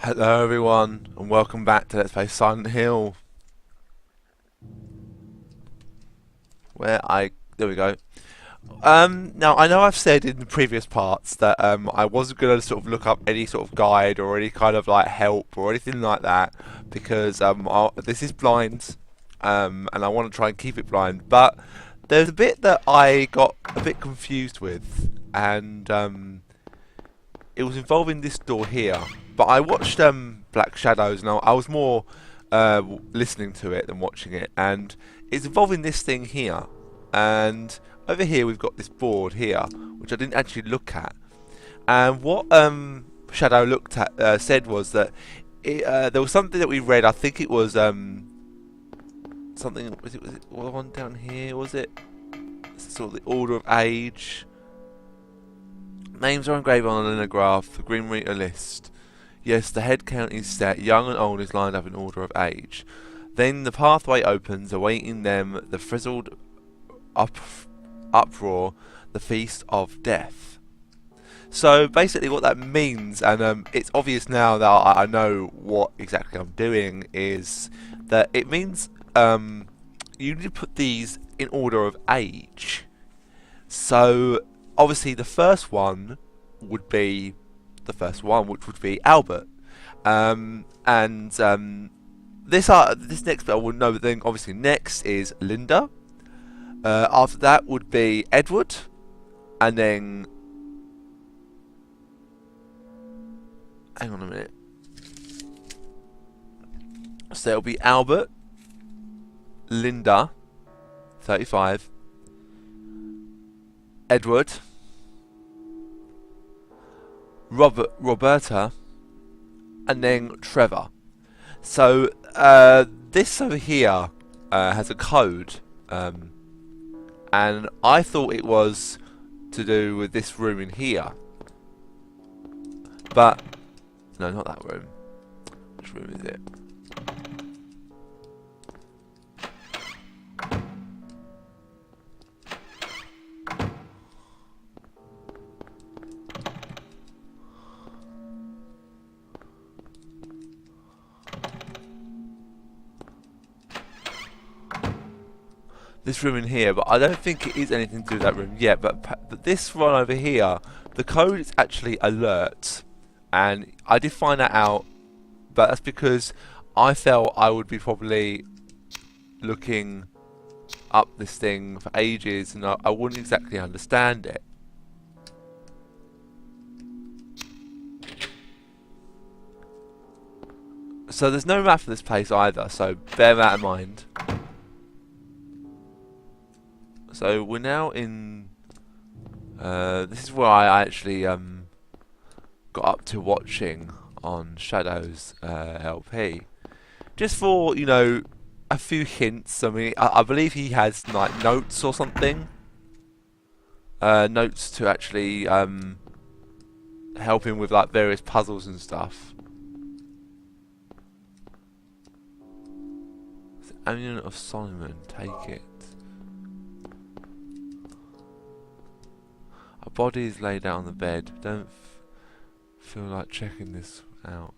Hello everyone, and welcome back to Let's Play Silent Hill, there we go. Now I know I've said in the previous parts that I wasn't going to sort of look up any sort of guide or any kind of like help or anything like that because this is blind, and I want to try and keep it blind. But there's a bit that I got a bit confused with, and it was involving this door here. But I watched Black Shadows, and I was more listening to it than watching it, and it's involving this thing here. And over here we've got this board here, which I didn't actually look at. And what Shadow looked at said was that there was something that we read. I think it was something. Was it one down here? Was it sort of the order of age? Names are engraved on a linograph. The Grim Reaper list. Yes, the head count is set. Young and old is lined up in order of age. Then the pathway opens, awaiting them the frizzled uproar, the feast of death. So basically what that means, and it's obvious now that I know what exactly I'm doing, is that it means you need to put these in order of age. So obviously the first one would be which would be Albert, this next bit I wouldn't know, but then obviously next is Linda. After that would be Edward, and then hang on a minute. So it'll be Albert, Linda, 35, Edward, Roberta, and then Trevor. So this over here has a code, and I thought it was to do with this room in here, but no, not that room. Which room is it? This room in here, but I don't think it is anything to do with that room yet. But this one over here, the code is actually alert, and I did find that out. But that's because I felt I would be probably looking up this thing for ages, and I wouldn't exactly understand it. So there's no map for this place either, so bear that in mind. So we're now in. This is where I actually got up to watching on Shadows LP, just for a few hints. I mean, I believe he has like notes or something, notes to actually help him with like various puzzles and stuff. Amulet of Solomon, take it. A body is laid out on the bed. Don't feel like checking this out.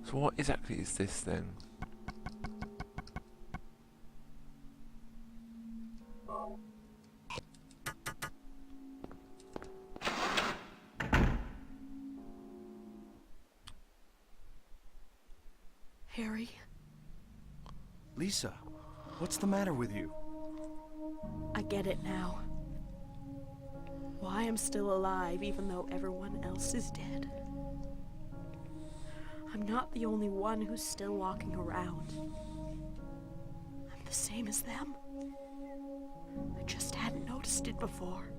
So what exactly is this then? Harry? Lisa, what's the matter with you? I get it now. Why I'm still alive even though everyone else is dead. I'm not the only one who's still walking around. I'm the same as them. I just hadn't noticed it before.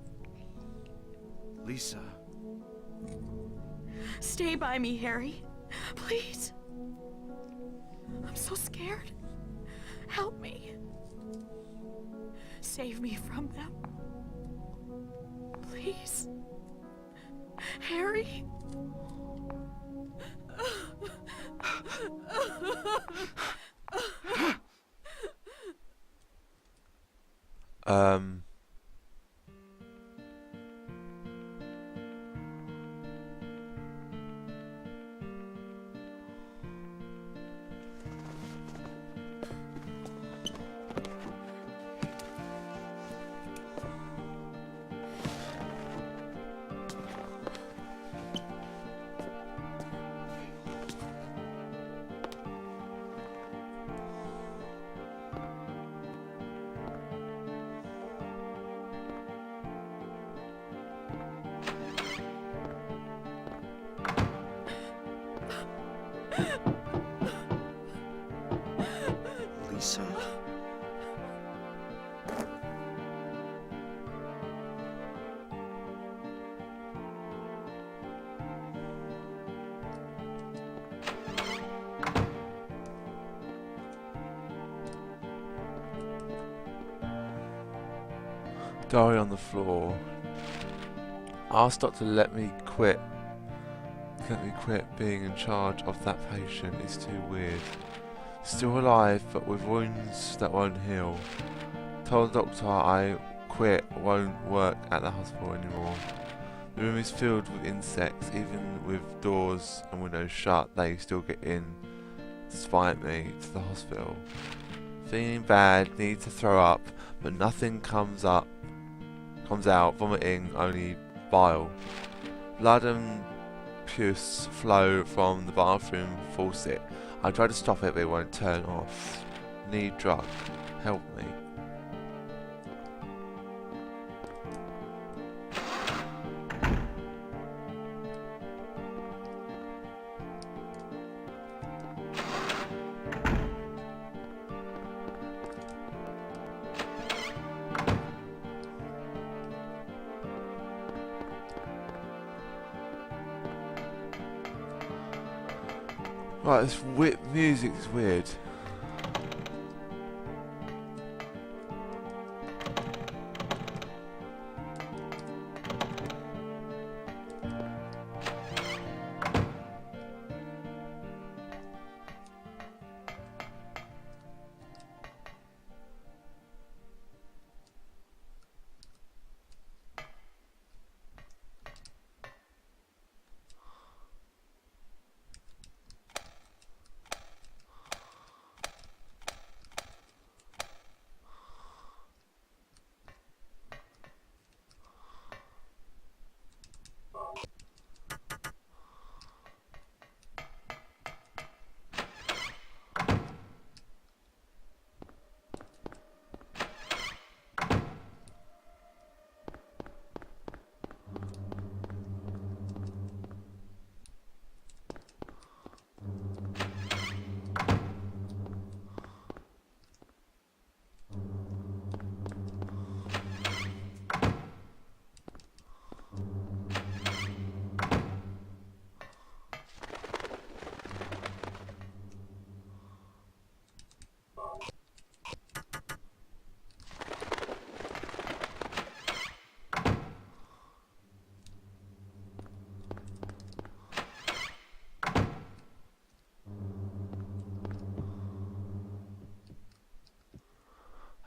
Lisa. Stay by me, Harry. Please. I'm so scared. Help me. Save me from them. Please. Harry? Diary on the floor. Ask Doctor to let me quit. Let me quit being in charge of that patient. It's too weird. Still alive, but with wounds that won't heal. Told the doctor I quit won't work at the hospital anymore. The room is filled with insects. Even with doors and windows shut, they still get in, despite me, to the hospital. Feeling bad, need to throw up, but nothing comes out. Vomiting, only bile. Blood and pus flow from the bathroom faucet. I try to stop it, but it won't turn off. Need drug. Help me. Right, this music is weird.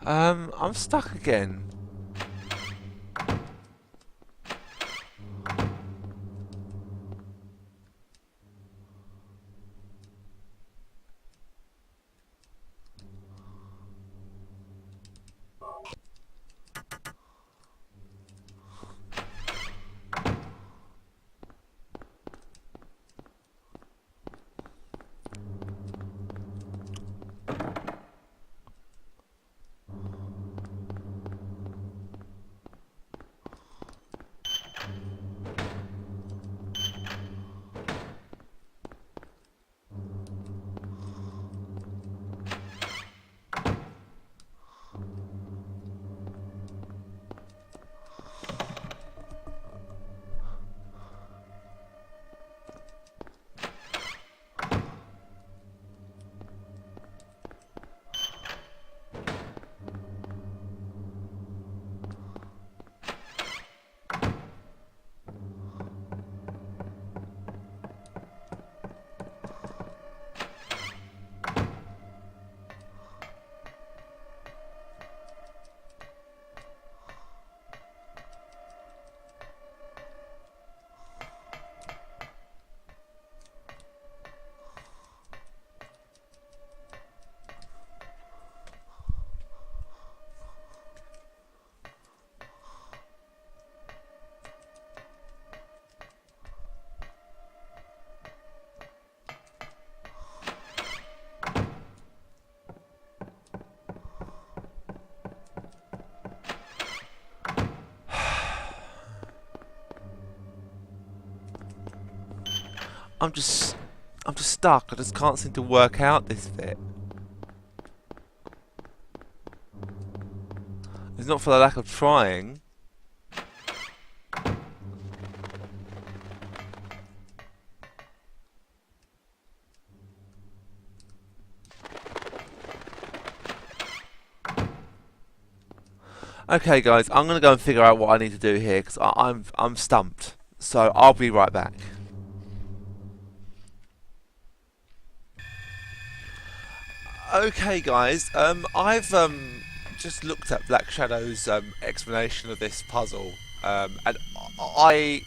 I'm stuck again. I'm just stuck. I just can't seem to work out this bit. It's not for the lack of trying. Okay, guys, I'm gonna go and figure out what I need to do here because I'm stumped. So I'll be right back. Okay, guys. I've just looked at Black Shadow's explanation of this puzzle, and I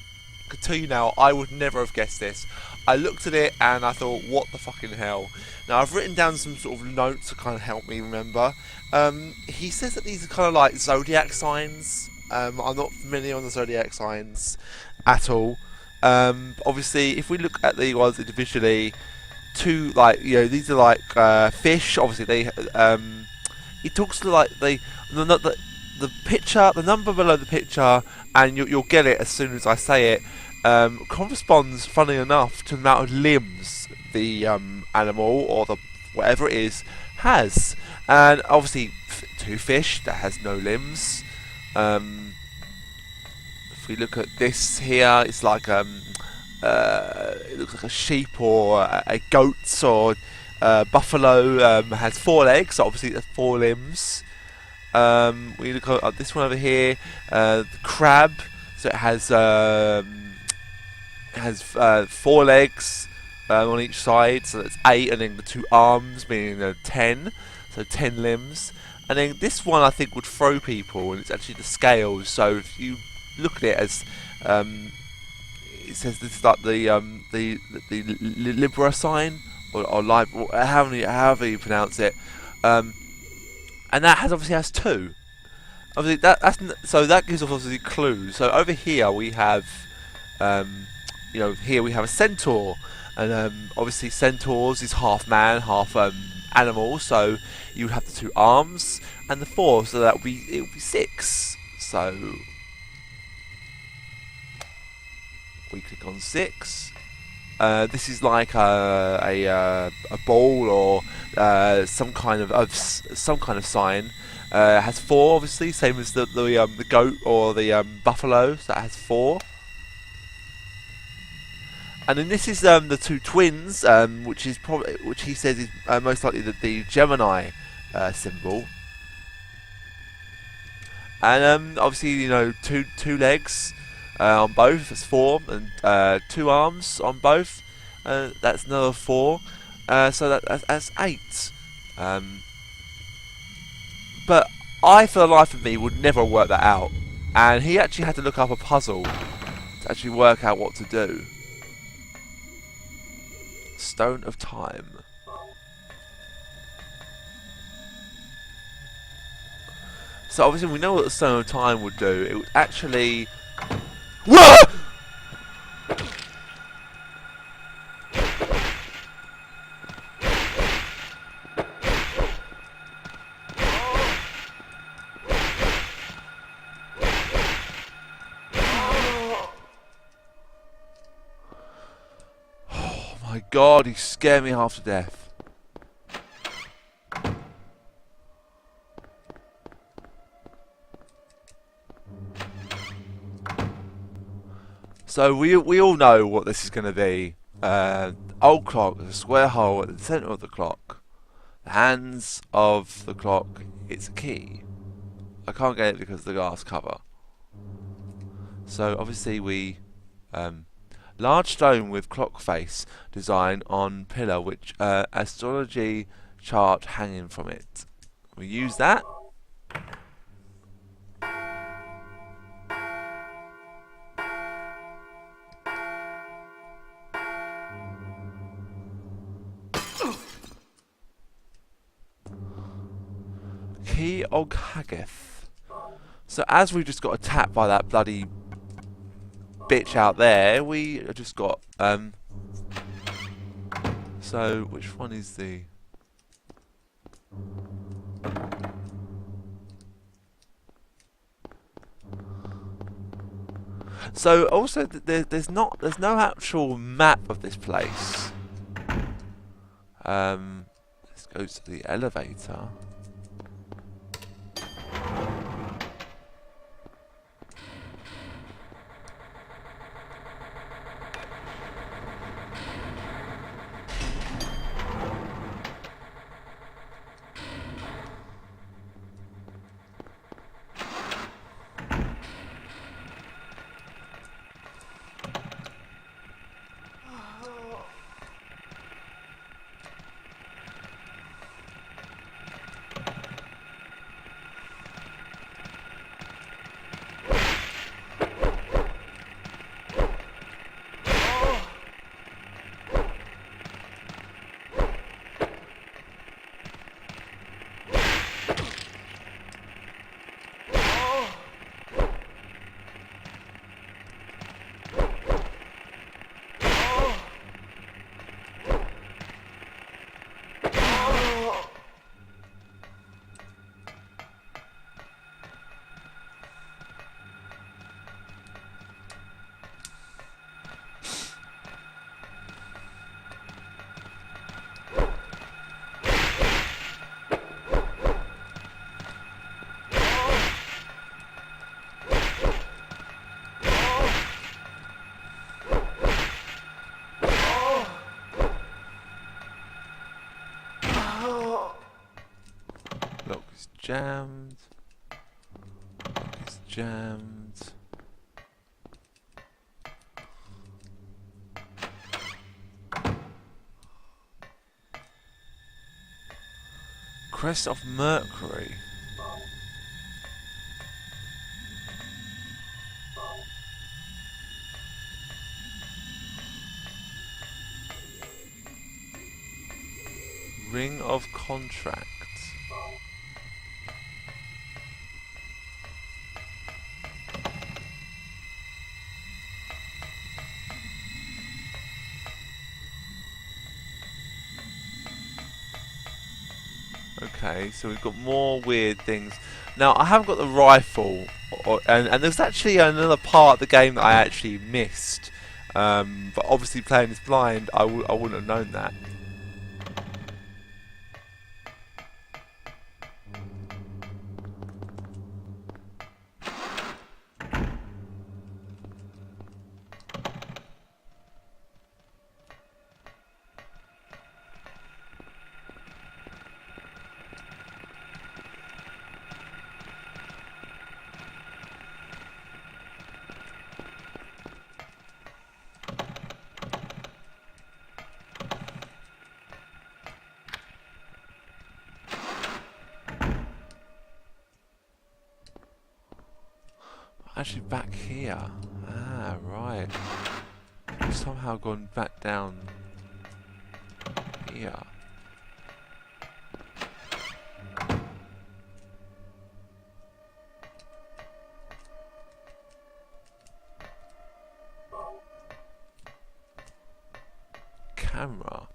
could tell you now, I would never have guessed this. I looked at it and I thought, what the fucking hell? Now I've written down some sort of notes to kind of help me remember. He says that these are kind of like zodiac signs. I'm not familiar on the zodiac signs at all. Obviously, if we look at the ones individually, two like these are like fish. Obviously, they he talks to like the picture, the number below the picture, and you'll get it as soon as I say it. Corresponds, funnily enough, to the amount of limbs the animal or the whatever it is has, and obviously two fish that has no limbs. If we look at this here, it's like it looks like a sheep or a goat or buffalo has four legs, so obviously that's four limbs. We look at this one over here, the crab, so it has four legs on each side, so that's 8, and then the two arms meaning 10, so 10 limbs. And then this one I think would throw people, and it's actually the scales. So if you look at it as it says this is like the Libra sign or however you pronounce it, and that obviously has 2. Obviously so that gives us obviously clues. So over here we have here we have a centaur, and obviously centaurs is half man, half animal. So you would have the 2 arms and the 4, so it would be 6. So we click on 6. This is like a ball or some kind of sign. It has 4, obviously, same as the goat or the buffalo. So that has 4. And then this is the 2 twins, which he says is most likely the Gemini symbol. And obviously, two legs on both. That's 4, and 2 arms on both. That's another 4. So that's 8. But I, for the life of me, would never work that out. And he actually had to look up a puzzle to actually work out what to do. Stone of Time. So obviously we know what the Stone of Time would do. It would actually... Whoa! Oh my god, he scared me half to death. So we all know what this is going to be. Old clock, a square hole at the centre of the clock. The hands of the clock, it's a key. I can't get it because of the glass cover. So obviously we... large stone with clock face design on pillar, which astrology chart hanging from it. We use that. Key og Haggith. So as we just got attacked by that bloody bitch out there, we just got so which one is the so also there's no actual map of this place. Let's go to the elevator. jammed. It's jammed. Crest of Mercury. Ring of Contract. Okay, so we've got more weird things. Now, I haven't got the rifle, and there's actually another part of the game that I actually missed. But obviously playing this blind, I wouldn't have known that. Actually back here. Ah, right. I've somehow gone back down here. Camera.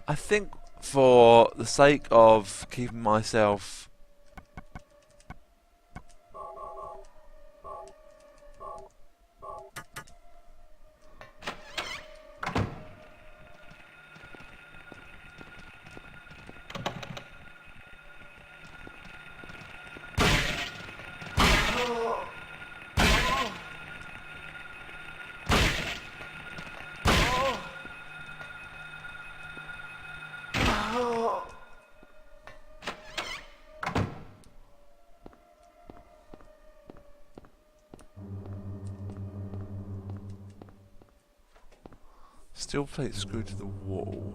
I think for the sake of keeping myself steel plate screwed to the wall.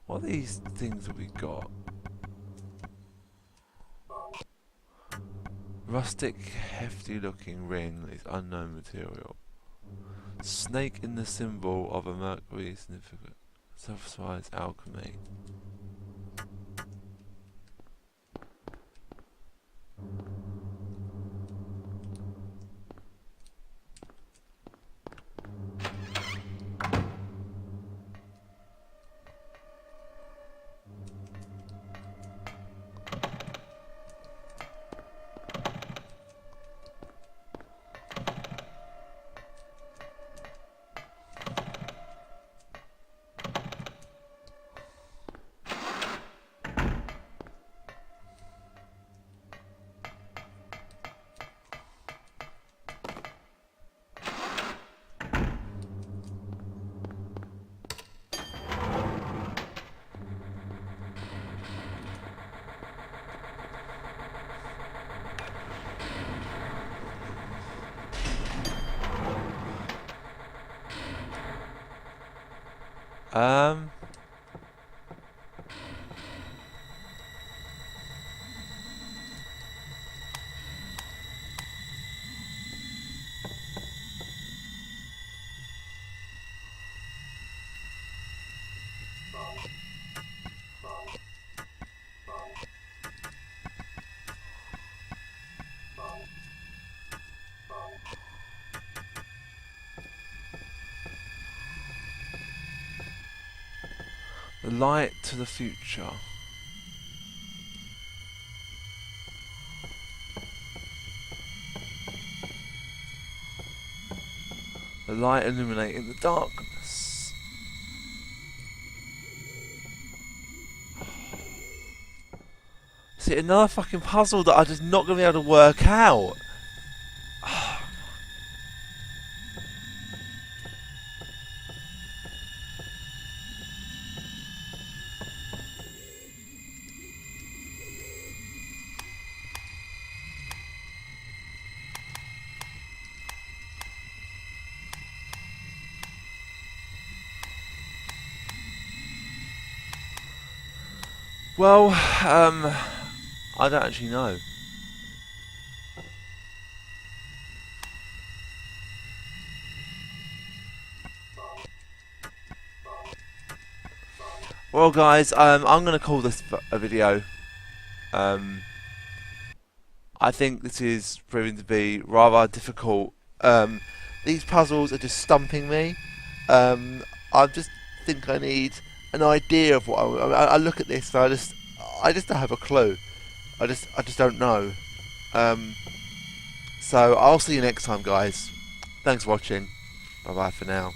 What are these things that we got? Rustic, hefty looking ring is unknown material. Snake in the symbol of a mercury significant. Self-size alchemy. Um, the light to the future. The light illuminating the darkness. See, another fucking puzzle that I'm just not going to be able to work out. Well, I don't actually know. Well, guys, I'm going to call this a video. Um, I think this is proving to be rather difficult. These puzzles are just stumping me. I just think I need an idea of what I look at this and I just don't have a clue. I just don't know. Um, so I'll see you next time, guys. Thanks for watching. Bye bye for now.